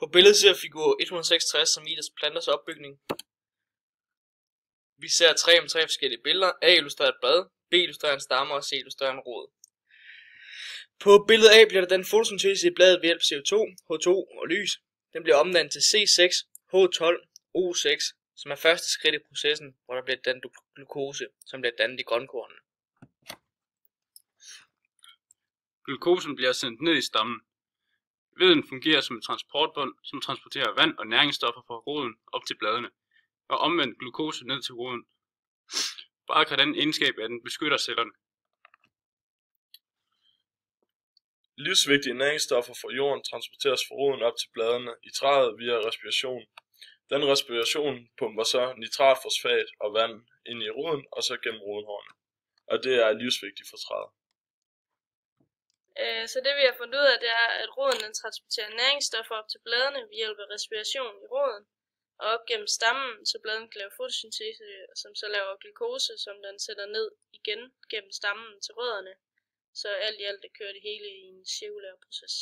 På billedet ser figur 166 som viser planters opbygning. Vi ser træ med tre forskellige billeder. A illustrerer et blad, B illustrerer en stamme og C illustrerer en rod. På billede A bliver der dannet fotosyntese i bladet ved hjælp af CO2, H2 og lys. Den bliver omdannet til C6, H12, O6, som er første skridt i processen, hvor der bliver dannet glukose, som bliver dannet i grønkornene. Glukosen bliver sendt ned i stammen. Veden fungerer som et transportbånd, som transporterer vand og næringsstoffer fra roden op til bladene, og omvendt glukose ned til roden. Bark har den egenskab, at den beskytter cellerne. Livsvigtige næringsstoffer fra jorden transporteres fra roden op til bladene i træet via respiration. Den respiration pumper så nitratfosfat og vand ind i roden og så gennem rodenhårene. Og det er livsvigtigt for træet. Så det vi har fundet ud af, det er, at roden transporterer næringsstoffer op til bladene ved hjælp af respiration i roden, og op gennem stammen, så bladene kan lave fotosyntese, som så laver glukose, som den sætter ned igen gennem stammen til rødderne. Så alt i alt det kører det hele i en cirkulær proces.